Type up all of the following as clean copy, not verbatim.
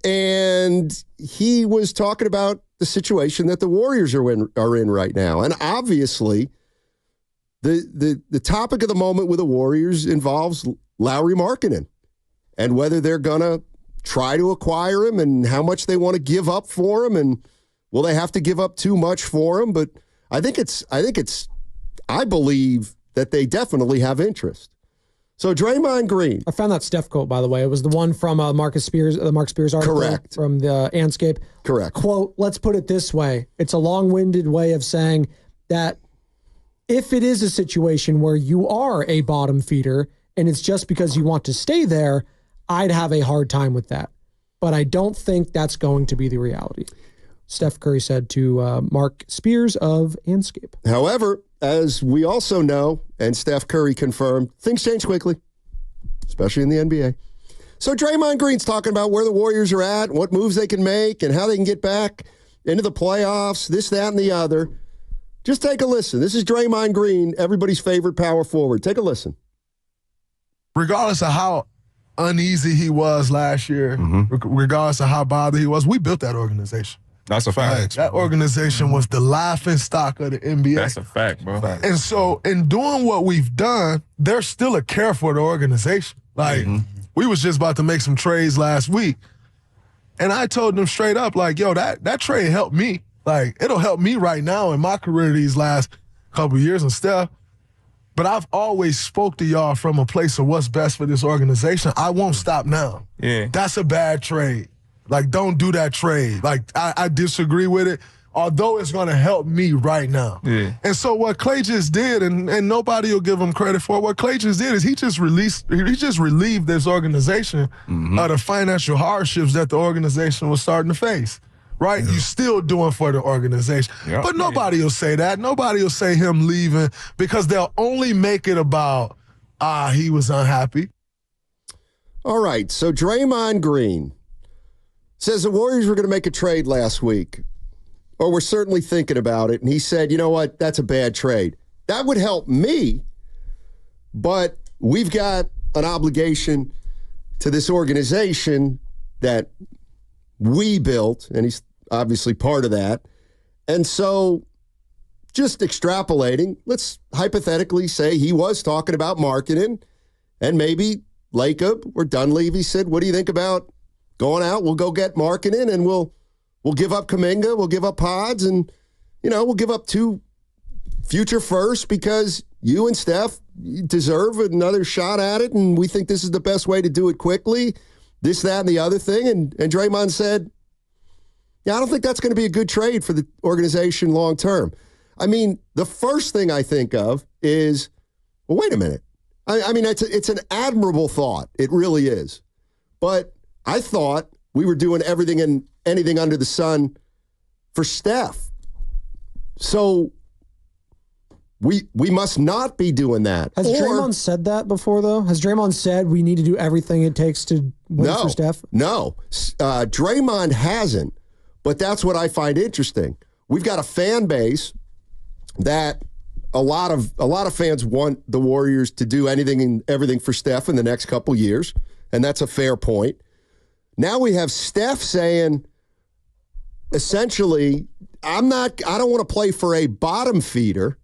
And he was talking about the situation that the Warriors are in right now. And obviously, the topic of the moment with the Warriors involves Lauri Markkanen and whether they're going to try to acquire him and how much they want to give up for him, and will they have to give up too much for him? But I believe that they definitely have interest. So Draymond Green. I found that Steph quote, by the way. It was the one from the Mark Spears article. Correct. From the Anscape. Correct. Quote, let's put it this way. It's a long-winded way of saying that if it is a situation where you are a bottom feeder and it's just because you want to stay there, I'd have a hard time with that. But I don't think that's going to be the reality. Steph Curry said to Mark Spears of Anscape. However, as we also know, and Steph Curry confirmed, things change quickly, especially in the NBA. So Draymond Green's talking about where the Warriors are at, what moves they can make, and how they can get back into the playoffs, this, that, and the other. Just take a listen. This is Draymond Green, everybody's favorite power forward. Take a listen. Regardless of how uneasy he was last year, regardless of how bothered he was, we built that organization. That's a fact. That organization was the laughing stock of the NBA. That's a fact, bro. And so in doing what we've done, there's still a care for the organization. Like, we was just about to make some trades last week, and I told them straight up, like, yo, that trade helped me. Like, it'll help me right now in my career these last couple of years and stuff. But I've always spoke to y'all from a place of what's best for this organization. I won't stop now. Yeah. That's a bad trade. Like, don't do that trade. Like, I disagree with it, although it's going to help me right now. Yeah. And so what Klay just did, and nobody will give him credit for it, what Klay just did is he just relieved this organization of the financial hardships that the organization was starting to face. Right? Yeah. You're still doing for the organization. Yep. But nobody will say that. Nobody will say him leaving because they'll only make it about, he was unhappy. All right, so Draymond Green says the Warriors were going to make a trade last week, or we're certainly thinking about it, and he said, you know what, that's a bad trade. That would help me, but we've got an obligation to this organization that we built, and he's obviously part of that. And so just extrapolating, let's hypothetically say he was talking about Markkanen, and maybe Lacob or Dunleavy said, what do you think about going out? We'll go get Markkanen, and we'll give up Kuminga, we'll give up Pods, and, we'll give up 2 future firsts because you and Steph deserve another shot at it, and we think this is the best way to do it quickly. This, that, and the other thing. And Draymond said, yeah, I don't think that's going to be a good trade for the organization long term. I mean, the first thing I think of is, well, wait a minute. I mean, it's an admirable thought. It really is. But I thought we were doing everything and anything under the sun for Steph. So we must not be doing that. Has Draymond said that before, though? Has Draymond said we need to do everything it takes to win for Steph? No. Draymond hasn't, but that's what I find interesting. We've got a fan base that a lot of fans want the Warriors to do anything and everything for Steph in the next couple years, and that's a fair point. Now we have Steph saying, essentially, I don't want to play for a bottom feeder.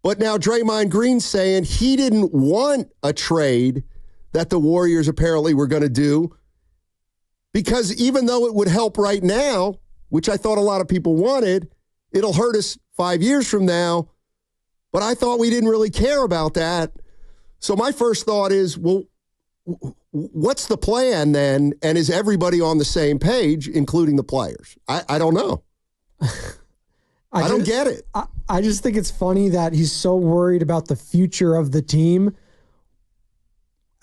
But now Draymond Green saying he didn't want a trade that the Warriors apparently were going to do because even though it would help right now, which I thought a lot of people wanted, it'll hurt us 5 years from now. But I thought we didn't really care about that. So my first thought is, well, what's the plan then? And is everybody on the same page, including the players? I don't know. I don't get it. I just think it's funny that he's so worried about the future of the team.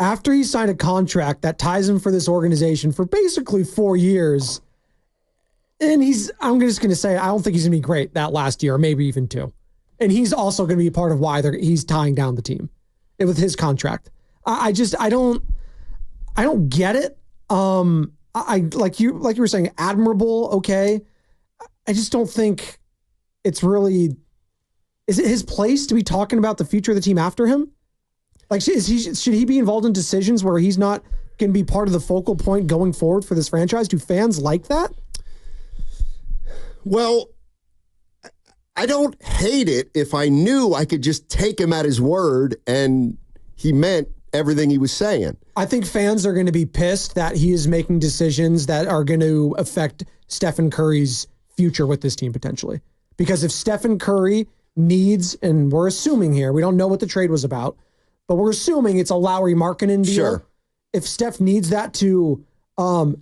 After he signed a contract that ties him for this organization for basically 4 years, and I'm just going to say, I don't think he's going to be great that last year, or maybe even 2. And he's also going to be a part of why he's tying down the team with his contract. I don't get it. Like you were saying, admirable, okay. I just don't think it's really, is it his place to be talking about the future of the team after him? Like, should he be involved in decisions where he's not can be part of the focal point going forward for this franchise? Do fans like that? Well, I don't hate it if I knew I could just take him at his word and he meant everything he was saying. I think fans are going to be pissed that he is making decisions that are going to affect Stephen Curry's future with this team potentially. Because if Stephen Curry needs, and we're assuming here, we don't know what the trade was about, but we're assuming it's a Lowry Markkanen deal. Sure. If Steph needs that to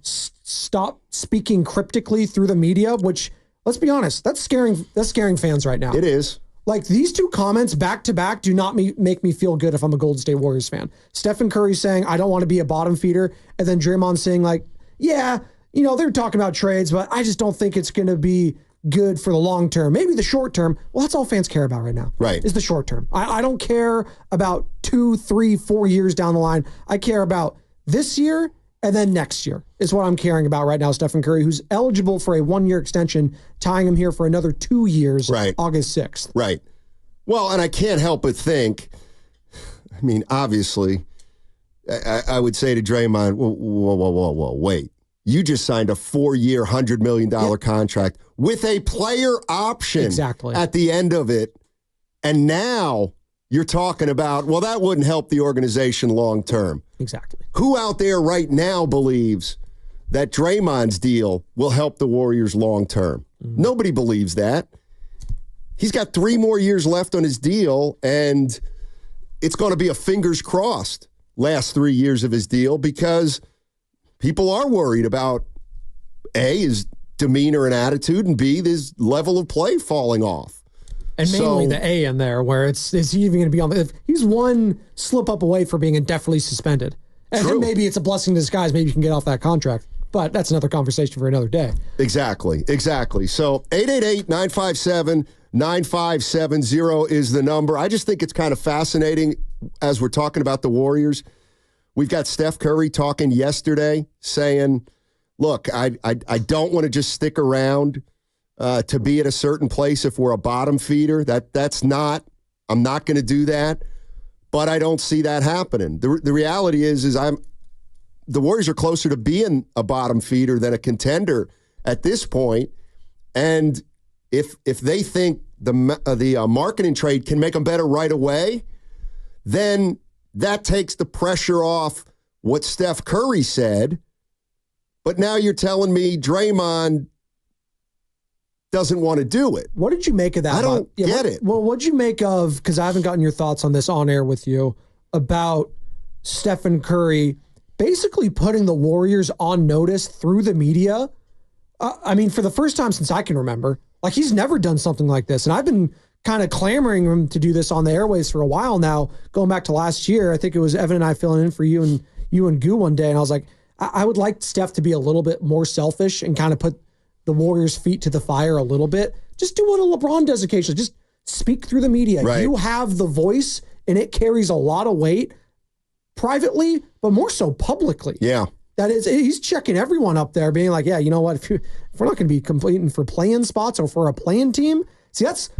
stop speaking cryptically through the media, which, let's be honest, that's scaring fans right now. It is. Like, these two comments back to back do not make me feel good if I'm a Golden State Warriors fan. Stephen Curry saying, I don't want to be a bottom feeder. And then Draymond saying, like, yeah, they're talking about trades, but I just don't think it's going to be good for the long term. Maybe the short term. Well, that's all fans care about right now. Right. Is the short term. I don't care about 2, 3, 4 years down the line. I care about this year and then next year is what I'm caring about right now. Stephen Curry, who's eligible for a 1-year extension, tying him here for another 2 years, right. August 6th. Right. Well, and I can't help but think, I mean, obviously, I would say to Draymond, whoa, wait. You just signed a 4-year, $100 million contract with a player option at the end of it. And now you're talking about, well, that wouldn't help the organization long term. Exactly. Who out there right now believes that Draymond's deal will help the Warriors long term? Nobody believes that. He's got 3 more years left on his deal, and it's going to be a fingers crossed last 3 years of his deal because people are worried about, A, his demeanor and attitude, and B, his level of play falling off. And mainly the A in there, where is he even going to be on the... He's one slip up away from being indefinitely suspended. And then maybe it's a blessing in disguise. Maybe you can get off that contract. But that's another conversation for another day. Exactly. So 888-957-9570 is the number. I just think it's kind of fascinating as we're talking about the Warriors. We've got Steph Curry talking yesterday saying, look, I don't want to just stick around to be at a certain place if we're a bottom feeder. I'm not going to do that, but I don't see that happening. The reality is the Warriors are closer to being a bottom feeder than a contender at this point. And if they think the marketing trade can make them better right away, then that takes the pressure off what Steph Curry said. But now you're telling me Draymond doesn't want to do it. What did you make of that? I don't get it. Well, what'd you make of, because I haven't gotten your thoughts on this on air with you, about Stephen Curry basically putting the Warriors on notice through the media? I mean, for the first time since I can remember, like, he's never done something like this. And I've been kind of clamoring him to do this on the airways for a while now, going back to last year. I think it was Evan and I filling in for you and Goo one day. And I was like, I would like Steph to be a little bit more selfish and kind of put the Warriors' feet to the fire a little bit. Just do what a LeBron does occasionally. Just speak through the media. Right. You have the voice, and it carries a lot of weight privately, but more so publicly. Yeah. That is, he's checking everyone up there, being like, yeah, you know what? If we're not going to be competing for play-in spots or for a play-in team, see, that's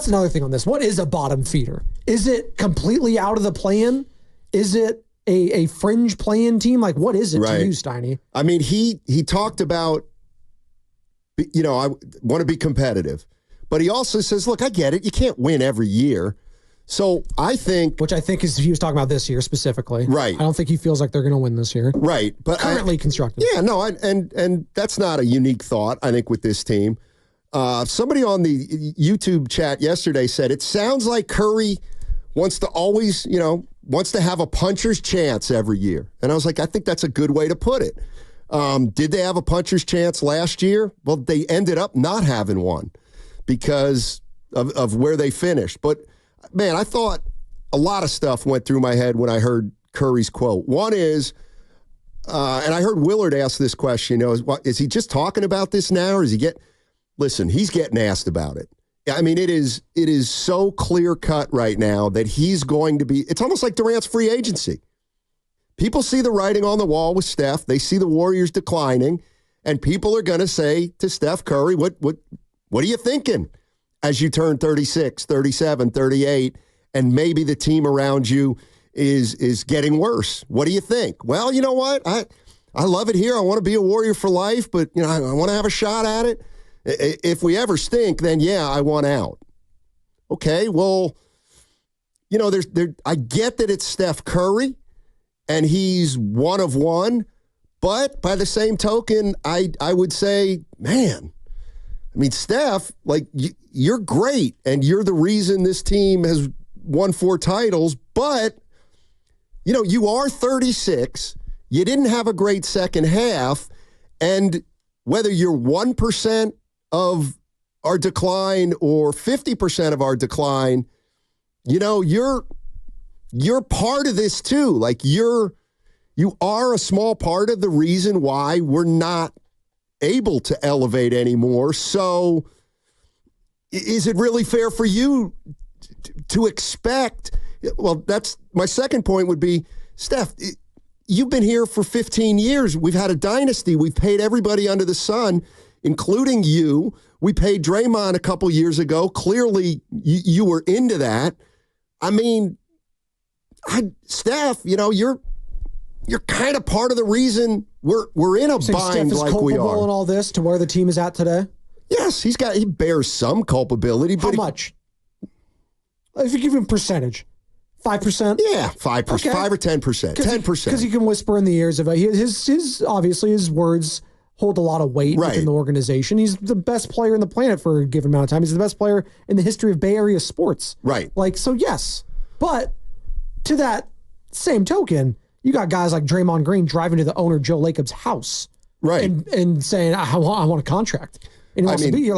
another thing on this. What is a bottom feeder? Is it completely out of the play-in? Is it a fringe play-in team? Like, what is it to you, Steiny? I mean, he talked about, I want to be competitive. But he also says, look, I get it. You can't win every year. So I think... Which I think is he was talking about this year specifically. Right. I don't think he feels like they're going to win this year. Right. But currently constructed. Yeah, no, and that's not a unique thought, I think, with this team. Somebody on the YouTube chat yesterday said, it sounds like Curry wants to always, wants to have a puncher's chance every year. And I was like, I think that's a good way to put it. Did they have a puncher's chance last year? Well, they ended up not having one because of where they finished. But, man, I thought a lot of stuff went through my head when I heard Curry's quote. One is, and I heard Willard ask this question, is he just talking about this now, or is he listen, he's getting asked about it. I mean, it is so clear-cut right now that he's going to be, it's almost like Durant's free agency. People see the writing on the wall with Steph. They see the Warriors declining, and people are going to say to Steph Curry, what are you thinking as you turn 36, 37, 38, and maybe the team around you is getting worse. What do you think? Well, you know what? I love it here. I want to be a Warrior for life, but I want to have a shot at it. If we ever stink, then yeah, I want out. Okay, well, I get that it's Steph Curry, and he's one of one, but by the same token, I would say, man, Steph, you're great, and you're the reason this team has won 4 titles, but, you are 36. You didn't have a great second half, and whether you're 1% of our decline or 50% of our decline, you're part of this too. You are a small part of the reason why we're not able to elevate anymore. So is it really fair for you to expect? Well, that's my second point would be, Steph, you've been here for 15 years. We've had a dynasty. We've paid everybody under the sun, including you. We paid Draymond a couple years ago. Clearly, you were into that. Steph, you're kind of part of the reason we're in a bind Steph is like we are. culpable in all this to where the team is at today? Yes, he bears some culpability. But how much? If you give him percentage, 5%. Yeah, 5%, okay. 5 or 10%, 10%. Because you can whisper in the ears of his obviously his words hold a lot of weight within the organization. He's the best player in the planet for a given amount of time. He's the best player in the history of Bay Area sports. Right. So yes. But to that same token, you got guys like Draymond Green driving to the owner Joe Lacob's house. Right. And saying, I want a contract. And he wants to be here.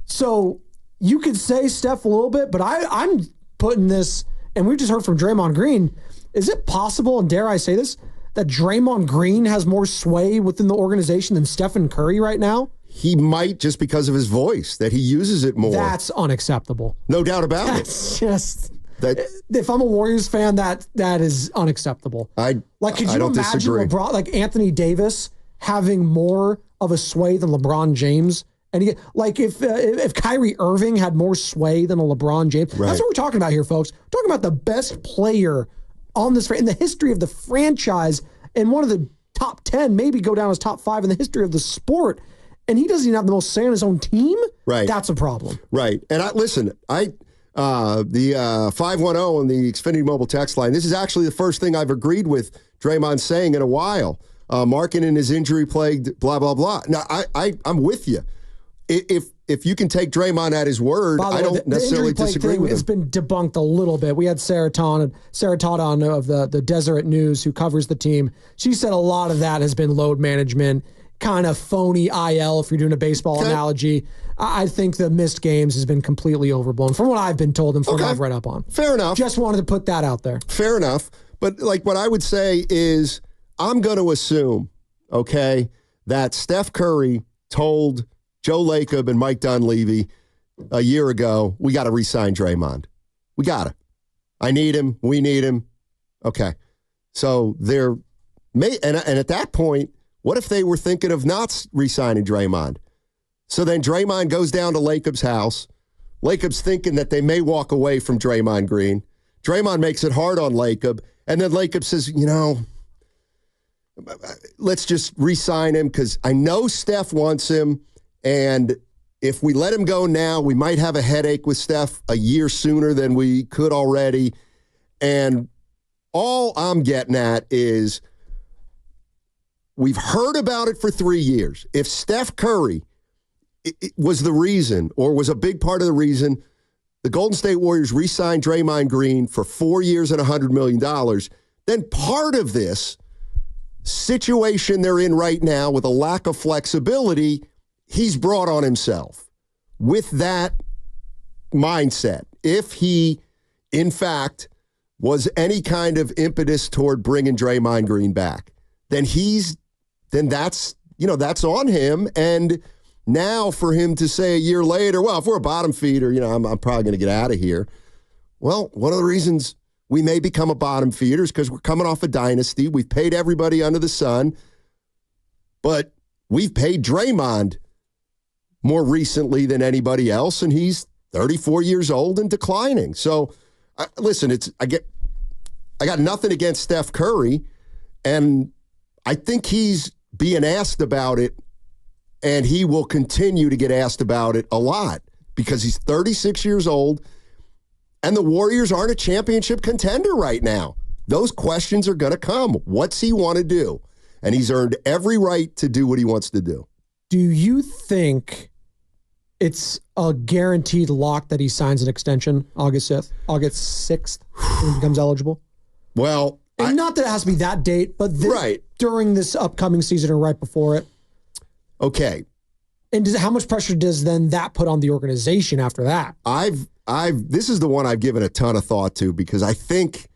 So you could say Steph a little bit, but I'm putting this, and we just heard from Draymond Green. Is it possible, and dare I say this, that Draymond Green has more sway within the organization than Stephen Curry right now? He might, just because of his voice, that he uses it more. That's unacceptable. No doubt about it. That's just... if I'm a Warriors fan, that is unacceptable. Could you imagine disagree. LeBron, Anthony Davis having more of a sway than LeBron James? And if Kyrie Irving had more sway than a LeBron James, that's what we're talking about here, folks. We're talking about the best player on this in the history of the franchise, and one of the top 10, maybe go down as top 5 in the history of the sport. And he doesn't even have the most say on his own team. Right, that's a problem. Right, and the 510 on the Xfinity Mobile text line. This is actually the first thing I've agreed with Draymond saying in a while. Marking his injury plagued, blah blah blah. Now I'm with you. If you can take Draymond at his word, I don't necessarily disagree with him. It's been debunked a little bit. We had Sarah Todd on of the Deseret News, who covers the team. She said a lot of that has been load management, kind of phony IL, if you're doing a baseball analogy. I think the missed games has been completely overblown from what I've been told and from what I've read up on. Fair enough. Just wanted to put that out there. Fair enough. But what I would say is I'm going to assume, that Steph Curry told Joe Lacob and Mike Dunleavy a year ago, we got to re-sign Draymond. We got to. I need him. We need him. Okay. So and at that point, what if they were thinking of not re-signing Draymond? So then Draymond goes down to Lacob's house. Lacob's thinking that they may walk away from Draymond Green. Draymond makes it hard on Lacob. And then Lacob says, let's just re-sign him because I know Steph wants him. And if we let him go now, we might have a headache with Steph a year sooner than we could already. And all I'm getting at is we've heard about it for 3 years. If Steph Curry was the reason, or was a big part of the reason, the Golden State Warriors re-signed Draymond Green for 4 years and $100 million, then part of this situation they're in right now with a lack of flexibility, he's brought on himself with that mindset. If he, in fact, was any kind of impetus toward bringing Draymond Green back, then that's on him. And now for him to say a year later, well, if we're a bottom feeder, I'm probably going to get out of here. Well, one of the reasons we may become a bottom feeder is because we're coming off a dynasty. We've paid everybody under the sun, but we've paid Draymond more recently than anybody else, and he's 34 years old and declining. So, listen, I got nothing against Steph Curry, and I think he's being asked about it, and he will continue to get asked about it a lot because he's 36 years old, and the Warriors aren't a championship contender right now. Those questions are going to come. What's he want to do? And he's earned every right to do what he wants to do. Do you think it's a guaranteed lock that he signs an extension August 6th when he becomes eligible? Well, and not that it has to be that date, but during this upcoming season or right before it. Okay. And how much pressure does then that put on the organization after that? This is the one I've given a ton of thought to because I think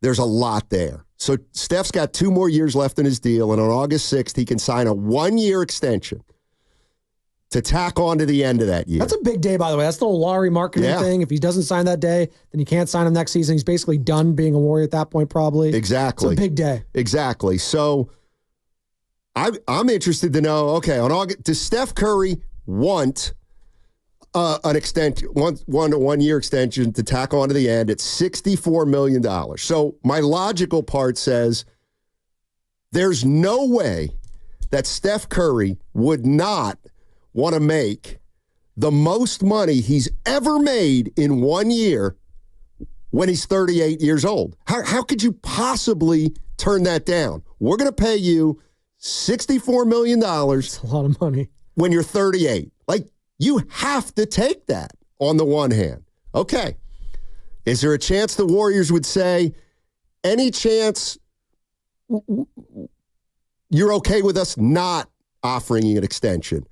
there's a lot there. So Steph's got 2 more years left in his deal, and on August 6th, he can sign a 1-year extension to tack on to the end of that year. That's a big day, by the way. That's the Larry marketing thing. If he doesn't sign that day, then you can't sign him next season. He's basically done being a Warrior at that point, probably. Exactly. It's a big day. Exactly. So I'm interested to know, okay, on August, does Steph Curry want an extension, one-year extension to tack on to the end at $64 million? So my logical part says there's no way that Steph Curry would not want to make the most money he's ever made in 1 year when he's 38 years old. How could you possibly turn that down? We're going to pay you $64 million. That's a lot of money. When you're 38. Like, you have to take that on the one hand. Okay. Is there a chance the Warriors would say, any chance you're okay with us not offering you an extension?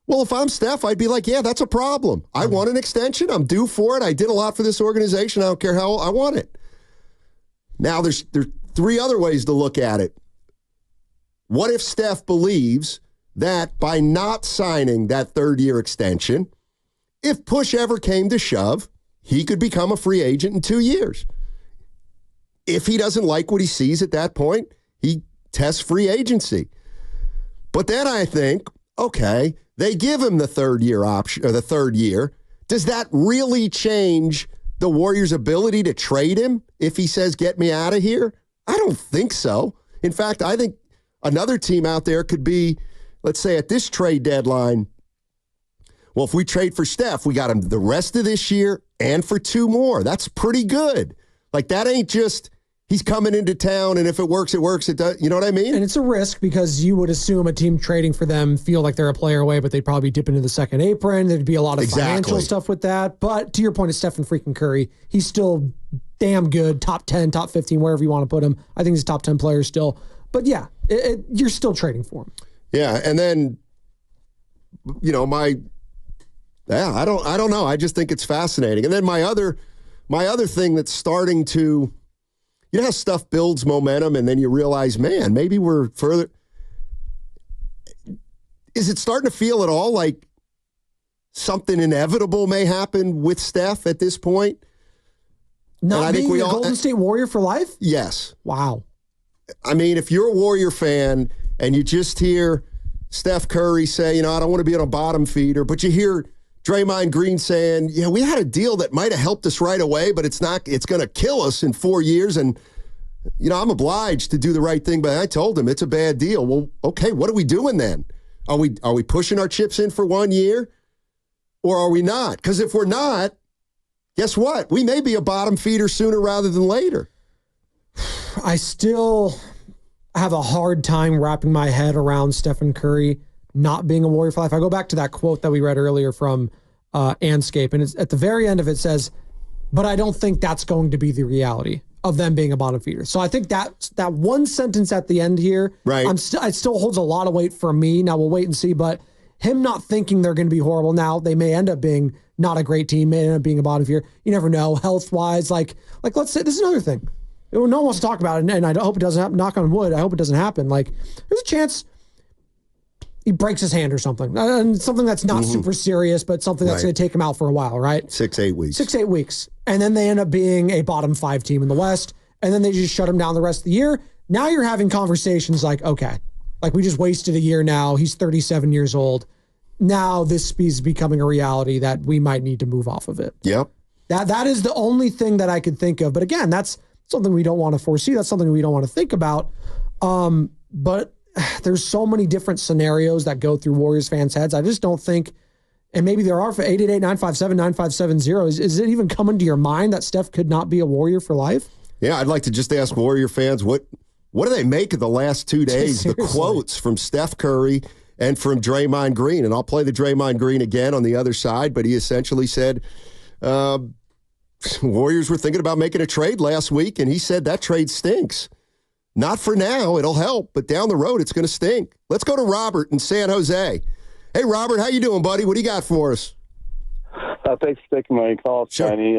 Well, if I'm Steph, I'd be like, yeah, that's a problem. I want an extension. I'm due for it. I did a lot for this organization. I don't care how I want it. Now, there's 3 other ways to look at it. What if Steph believes that by not signing that 3rd-year extension, if push ever came to shove, he could become a free agent in 2 years? If he doesn't like what he sees at that point, he tests free agency. But then I think, okay, they give him the 3rd-year option or the 3rd year. Does that really change the Warriors' ability to trade him if he says, get me out of here? I don't think so. In fact, I think another team out there could be, let's say at this trade deadline, well, if we trade for Steph, we got him the rest of this year and for 2 more. That's pretty good. Like, that ain't just he's coming into town, and if it works, it works. It does. You know what I mean? And it's a risk because you would assume a team trading for them feel like they're a player away, but they'd probably dip into the second apron. There'd be a lot of financial stuff with that. But to your point, it's Stephen freaking Curry. He's still damn good, top 10, top 15, wherever you want to put him. I think he's a top 10 player still. But yeah, you're still trading for him. Yeah, and then, you know, I don't know. I just think it's fascinating. And then my other thing that's starting to, you know how stuff builds momentum and then you realize, man, maybe we're further. Is it starting to feel at all like something inevitable may happen with Steph at this point? Not being a Golden State Warrior for life? Yes. Wow. I mean, if you're a Warrior fan and you just hear Steph Curry say, you know, I don't want to be on a bottom feeder, but you hear Draymond Green saying, yeah, we had a deal that might have helped us right away, but it's going to kill us in 4 years. And, you know, I'm obliged to do the right thing, but I told him it's a bad deal. Well, okay, what are we doing then? Are we pushing our chips in for 1 year or are we not? Because if we're not, guess what? We may be a bottom feeder sooner rather than later. I still have a hard time wrapping my head around Stephen Curry not being a Warrior for life. I go back to that quote that we read earlier from Anscape, and it's at the very end of it says, but I don't think that's going to be the reality of them being a bottom feeder. So I think that one sentence at the end here, right, it still holds a lot of weight for me. Now we'll wait and see, but him not thinking they're going to be horrible. Now they may end up being not a great team, may end up being a bottom feeder. You never know, health-wise. Like let's say, this is another thing. No one wants to talk about it, and I hope it doesn't happen. Knock on wood, I hope it doesn't happen. Like, there's a chance he breaks his hand or something. And something that's not super serious, but something that's going to take him out for a while, right? 6-8 weeks. 6-8 weeks. And then they end up being a bottom 5 team in the West, and then they just shut him down the rest of the year. Now you're having conversations like, okay, like we just wasted a year now. He's 37 years old. Now this is becoming a reality that we might need to move off of it. Yep. That is the only thing that I could think of. But again, that's something we don't want to foresee. That's something we don't want to think about. But there's so many different scenarios that go through Warriors fans' heads. I just don't think, and maybe there are, for 888-957-9570, is it even coming to your mind that Steph could not be a Warrior for life? Yeah, I'd like to just ask Warrior fans, what do they make of the last 2 days? The quotes from Steph Curry and from Draymond Green. And I'll play the Draymond Green again on the other side, but he essentially said Warriors were thinking about making a trade last week, and he said that trade stinks. Not for now, it'll help, but down the road it's going to stink. Let's go to Robert in San Jose. Hey, Robert, how you doing, buddy? What do you got for us? Thanks for taking my call, Sure. Tiny.